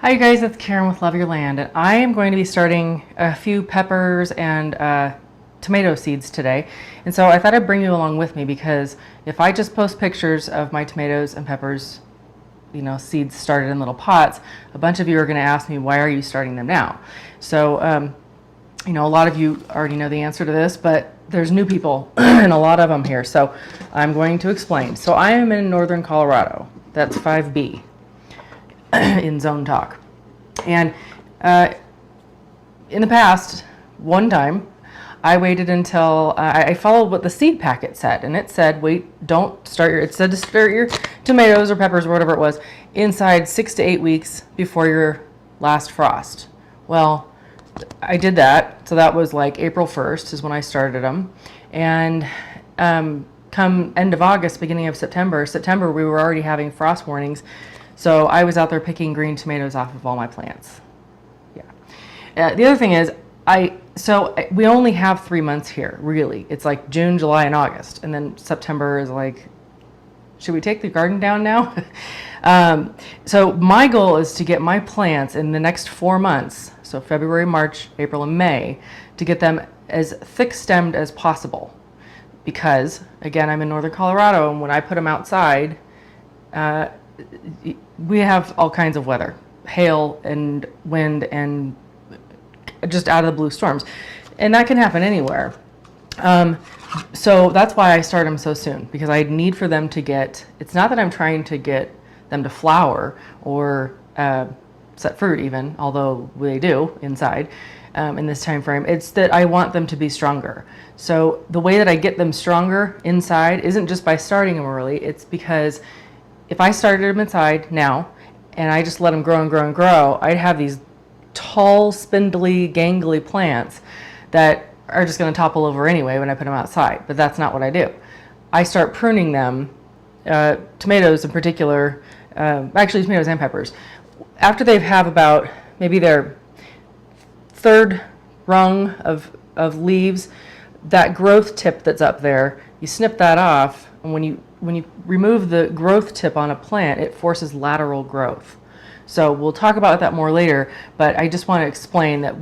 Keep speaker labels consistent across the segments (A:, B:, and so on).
A: Hi you guys, it's Karen with Love Your Land, and I am going to be starting a few peppers and tomato seeds today. And so I thought I'd bring you along with me because if I just post pictures of my tomatoes and peppers, seeds started in little pots, a bunch of you are going to ask me, why are you starting them now? So, a lot of you already know the answer to this, but there's new people and a lot of them here. So I'm going to explain. So I am in northern Colorado. That's 5B. In zone talk. And in the past, one time, I waited until I followed what the seed packet said, and it said, it said to start your tomatoes or peppers or whatever it was inside 6 to 8 weeks before your last frost. Well, I did that, so that was like April 1st is when I started them, and come end of August, beginning of September, we were already having frost warnings. So I was out there picking green tomatoes off of all my plants. Yeah. The other thing is, we only have 3 months here, really. It's like June, July, and August. And then September is like, should we take the garden down now? So my goal is to get my plants in the next 4 months, so February, March, April, and May, to get them as thick-stemmed as possible. Because, again, I'm in northern Colorado, and when I put them outside, we have all kinds of weather, hail and wind and just out of the blue storms, and that can happen anywhere. So that's why I start them so soon, because I need for them to it's not that I'm trying to get them to flower or set fruit even, although they do inside in this time frame. It's that I want them to be stronger. So the way that I get them stronger inside isn't just by starting them early, it's because if I started them inside now and I just let them grow and grow and grow, I'd have these tall, spindly, gangly plants that are just going to topple over anyway when I put them outside. But that's not what I do. I start pruning them, tomatoes in particular, actually tomatoes and peppers. After they have about maybe their third rung of leaves, that growth tip that's up there, you snip that off, and when you remove the growth tip on a plant, it forces lateral growth. So we'll talk about that more later, but I just want to explain that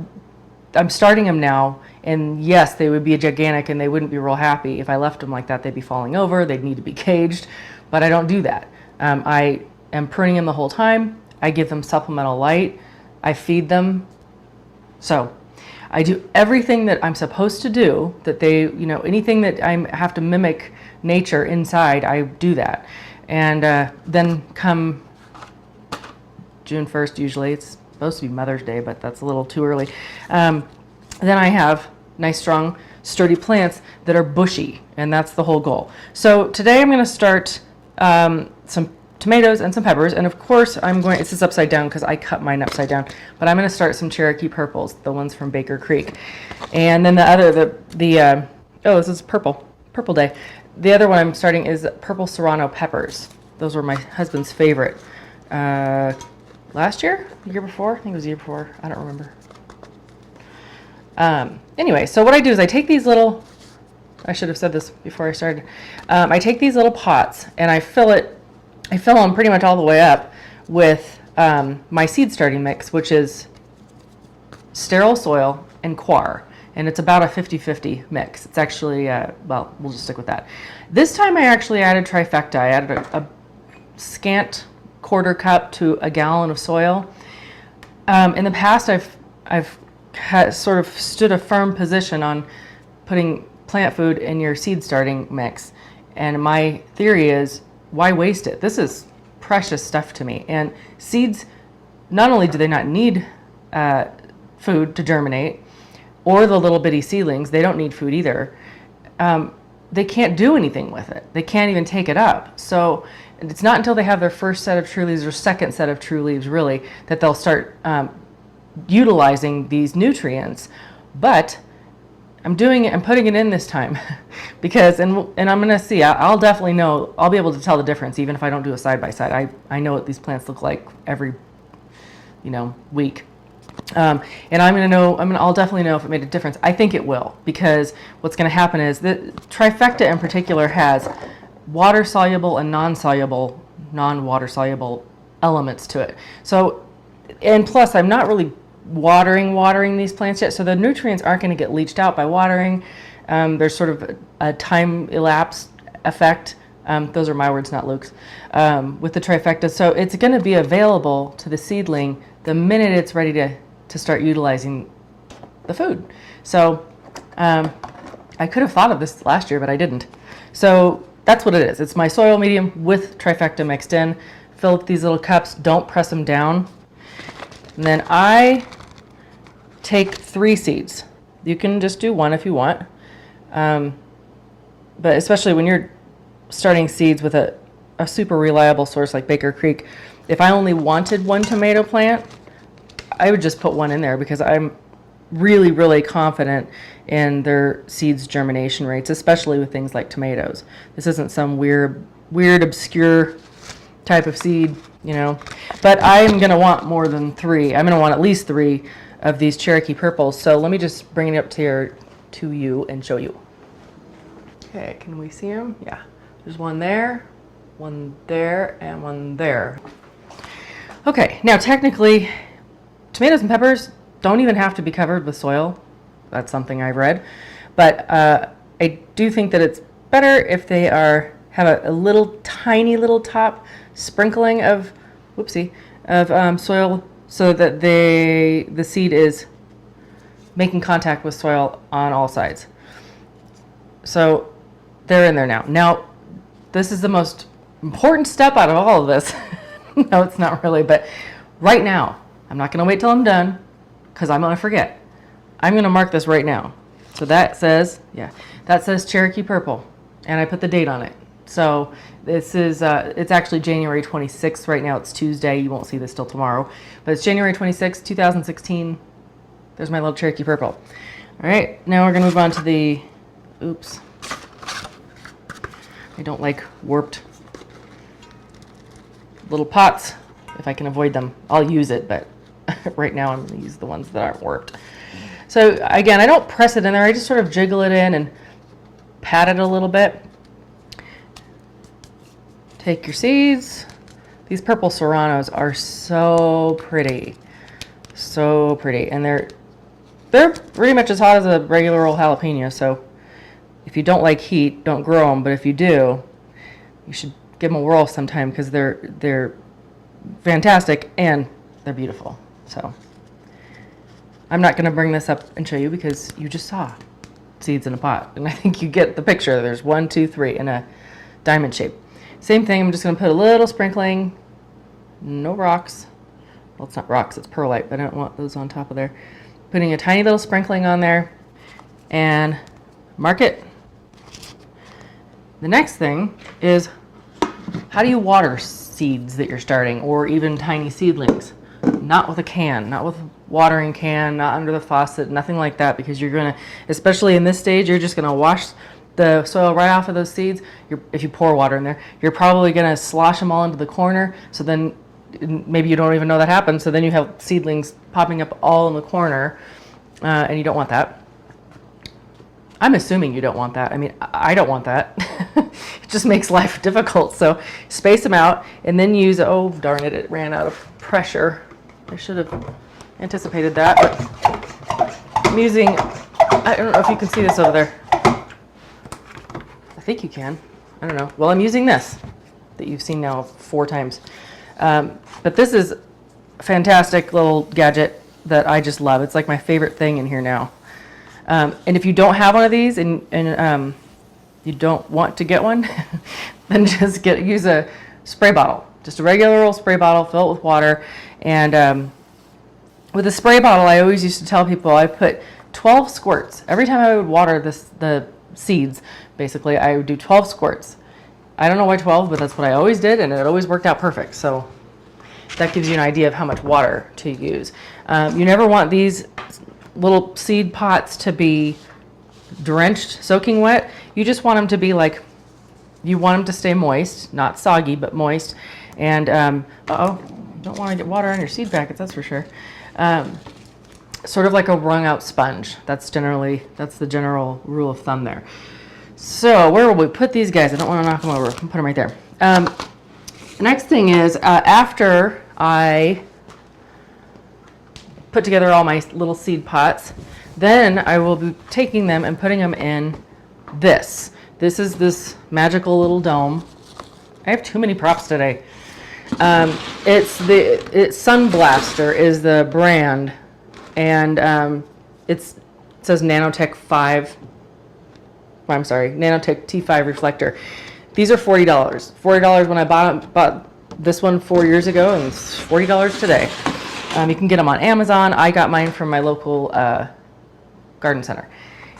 A: I'm starting them now, and yes, they would be gigantic and they wouldn't be real happy. If I left them like that, they'd be falling over, they'd need to be caged, but I don't do that. I am pruning them the whole time. I give them supplemental light. I feed them. So I do everything that I'm supposed to do, that anything that I have to mimic nature inside, I do that. And then come June 1st, usually, it's supposed to be Mother's Day, but that's a little too early. Then I have nice, strong, sturdy plants that are bushy, and that's the whole goal. So today I'm going to start some tomatoes and some peppers, and of course it's just upside down because I cut mine upside down, but I'm going to start some Cherokee purples, the ones from Baker Creek. And then this is purple day. The other one I'm starting is purple serrano peppers. Those were my husband's favorite last year, the year before. I think it was the year before, I don't remember. Anyway, so what I do is I take these I should have said this before I started. I take these little pots and I fill them pretty much all the way up with my seed starting mix, which is sterile soil and coir. And it's about a 50-50 mix. It's actually, we'll just stick with that. This time I actually added trifecta. I added a scant quarter cup to a gallon of soil. In the past, I've sort of stood a firm position on putting plant food in your seed starting mix. And my theory is, why waste it? This is precious stuff to me. And seeds, not only do they not need food to germinate, or the little bitty seedlings, they don't need food either. They can't do anything with it. They can't even take it up. So it's not until they have their first set of true leaves or second set of true leaves, really, that they'll start utilizing these nutrients. But I'm putting it in this time because, and I'm going to see, I'll definitely know, I'll be able to tell the difference even if I don't do a side-by-side. I know what these plants look like every, week. And I'll definitely know if it made a difference. I think it will, because what's going to happen is that trifecta in particular has water-soluble and non-water-soluble elements to it. So And plus, I'm not really watering these plants yet, so the nutrients aren't going to get leached out by watering. There's sort of a time elapsed effect. Those are my words, not Luke's, with the trifecta. So it's going to be available to the seedling the minute it's ready to start utilizing the food. So I could have thought of this last year, but I didn't. So that's what it is. It's my soil medium with trifecta mixed in. Fill up these little cups. Don't press them down. And then I take 3 seeds. You can just do 1 if you want. But especially when you're starting seeds with a super reliable source like Baker Creek, if I only wanted 1 tomato plant, I would just put 1 in there because I'm really, really confident in their seeds germination rates, especially with things like tomatoes. This isn't some weird, obscure type of seed, you know. But I'm going to want more than 3. I'm going to want at least 3 of these Cherokee purples. So let me just bring it up to you and show you. Okay, can we see them? Yeah. There's 1 there, 1 there, and 1 there. Okay, now technically, tomatoes and peppers don't even have to be covered with soil. That's something I've read. But I do think that it's better if they have a little tiny little top sprinkling of, soil, so that the seed is making contact with soil on all sides. So they're in there now. Now, this is the most important step out of all of this. No, it's not really, but right now, I'm not going to wait till I'm done because I'm going to forget. I'm going to mark this right now. So that says Cherokee Purple, and I put the date on it. So this is, it's actually January 26th right now. It's Tuesday. You won't see this till tomorrow, but it's January 26th, 2016. There's my little Cherokee Purple. All right, now we're going to move on to the, I don't like warped little pots. If I can avoid them, I'll use it, but right now I'm going to use the ones that aren't warped. So again, I don't press it in there. I just sort of jiggle it in and pat it a little bit. Take your seeds. These purple serranos are so pretty. So pretty. And they're pretty much as hot as a regular old jalapeno. So if you don't like heat, don't grow them. But if you do, you should give them a whirl sometime because they're fantastic and they're beautiful. So I'm not going to bring this up and show you because you just saw seeds in a pot. And I think you get the picture. There's 1, 2, 3 in a diamond shape. Same thing. I'm just going to put a little sprinkling. No rocks. Well, it's not rocks. It's perlite, but I don't want those on top of there. Putting a tiny little sprinkling on there and mark it. The next thing is, how do you water seeds that you're starting, or even tiny seedlings? Not with a can, not with a watering can, not under the faucet, nothing like that, because you're going to, especially in this stage, you're just going to wash the soil right off of those seeds. If you pour water in there, you're probably going to slosh them all into the corner, so then maybe you don't even know that happened, so then you have seedlings popping up all in the corner, and you don't want that. I'm assuming you don't want that. I mean, I don't want that. It just makes life difficult. So space them out and then use, oh darn it, it ran out of pressure. I should have anticipated that, but I'm using, I don't know if you can see this over there. I think you can. I don't know. Well, I'm using this that you've seen now 4 times. But this is a fantastic little gadget that I just love. It's like my favorite thing in here now. And if you don't have one of these and you don't want to get one, then just use a spray bottle. Just a regular old spray bottle, fill it with water. And with a spray bottle, I always used to tell people I put 12 squirts. Every time I would water the seeds, basically, I would do 12 squirts. I don't know why 12, but that's what I always did, and it always worked out perfect. So that gives you an idea of how much water to use. You never want these little seed pots to be drenched, soaking wet. You just want them to be like, you want them to stay moist, not soggy, but moist. And, you don't want to get water on your seed packets, that's for sure. Sort of like a wrung out sponge. That's the general rule of thumb there. So where will we put these guys? I don't want to knock them over. I'll put them right there. The next thing is, after I put together all my little seed pots. Then I will be taking them and putting them in this. This is this magical little dome. I have too many props today. It's Sunblaster is the brand, and it says Nanotech 5. I'm sorry, Nanotech T5 reflector. These are $40. $40 when I bought this one 4 years ago, and it's $40 today. You can get them on Amazon. I got mine from my local garden center.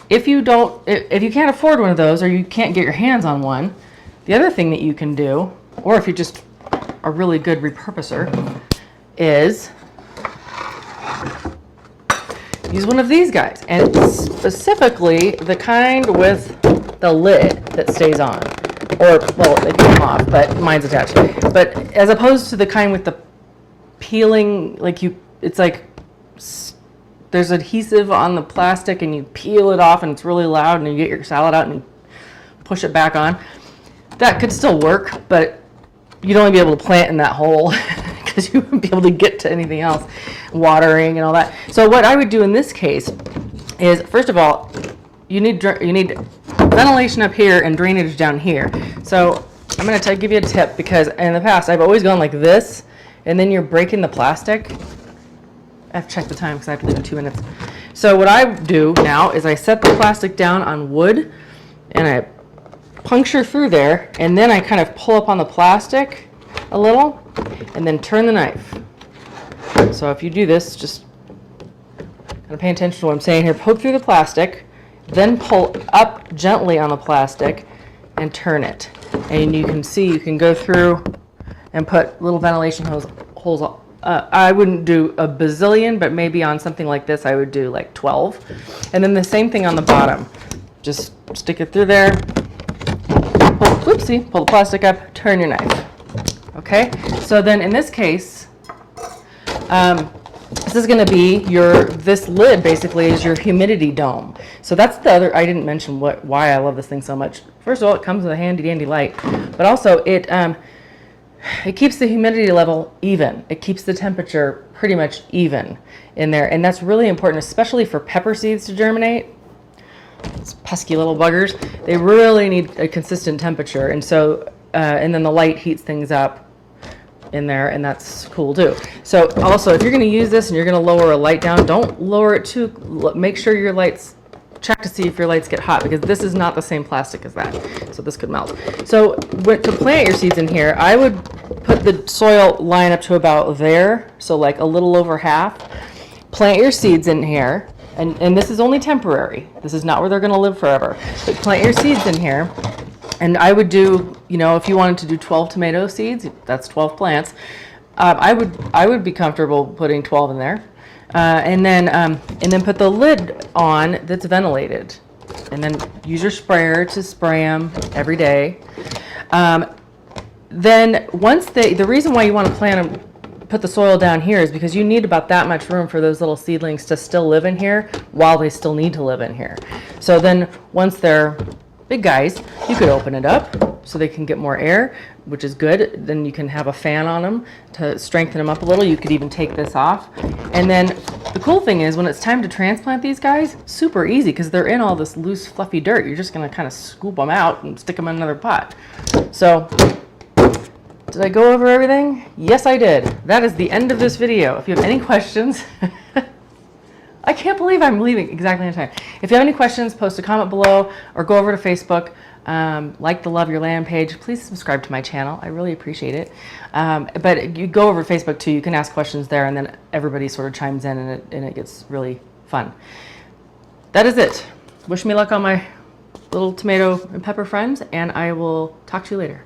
A: If you can't afford one of those, or you can't get your hands on one, the other thing that you can do, or if you're just a really good repurposer, is use one of these guys, and specifically the kind with the lid that stays on, or, well, it came off, but mine's attached. But as opposed to the kind with the peeling, it's like there's adhesive on the plastic and you peel it off and it's really loud, and you get your salad out and you push it back on. That could still work, but you'd only be able to plant in that hole because you wouldn't be able to get to anything else, watering and all that. So what I would do in this case is, first of all, you need ventilation up here and drainage down here. So I'm going to give you a tip, because in the past I've always gone like this, and then you're breaking the plastic. I have to check the time because I have to leave in 2 minutes. So what I do now is I set the plastic down on wood, and I puncture through there, and then I kind of pull up on the plastic a little, and then turn the knife. So if you do this, just kind of pay attention to what I'm saying here. Poke through the plastic, then pull up gently on the plastic and turn it. And you can see you can go through and put little ventilation holes. I wouldn't do a bazillion, but maybe on something like this I would do like 12. And then the same thing on the bottom. Just stick it through there. Pull the plastic up, turn your knife. Okay, so then in this case, this is going to be this lid basically is your humidity dome. So that's the other, I didn't mention why I love this thing so much. First of all, it comes with a handy dandy light, but also it keeps the humidity level even. It keeps the temperature pretty much even in there, and that's really important, especially for pepper seeds to germinate. These pesky little buggers, they really need a consistent temperature, and so and then the light heats things up in there, and that's cool too. So also, if you're going to use this and you're going to lower a light down, don't lower it too. Make sure your lights, check to see if your lights get hot, because this is not the same plastic as that, so this could melt. So to plant your seeds in here, I would put the soil line up to about there, so like a little over half. Plant your seeds in here. And this is only temporary. This is not where they're going to live forever. But plant your seeds in here. And I would do, if you wanted to do 12 tomato seeds, that's 12 plants. I would be comfortable putting 12 in there. And then put the lid on that's ventilated. And then use your sprayer to spray them every day. Then once the reason why you want to plant them, put the soil down here, is because you need about that much room for those little seedlings to still live in here while they still need to live in here. So then once they're big guys, you could open it up so they can get more air, which is good. Then you can have a fan on them to strengthen them up a little. You could even take this off. And then the cool thing is, when it's time to transplant these guys, super easy, because they're in all this loose fluffy dirt. You're just going to kind of scoop them out and stick them in another pot. So did I go over everything? Yes, I did. That is the end of this video. If you have any questions, I can't believe I'm leaving exactly on time. If you have any questions, post a comment below or go over to Facebook, like the Love Your Land page. Please subscribe to my channel. I really appreciate it. But you go over to Facebook too. You can ask questions there, and then everybody sort of chimes in, and it gets really fun. That is it. Wish me luck on my little tomato and pepper friends, and I will talk to you later.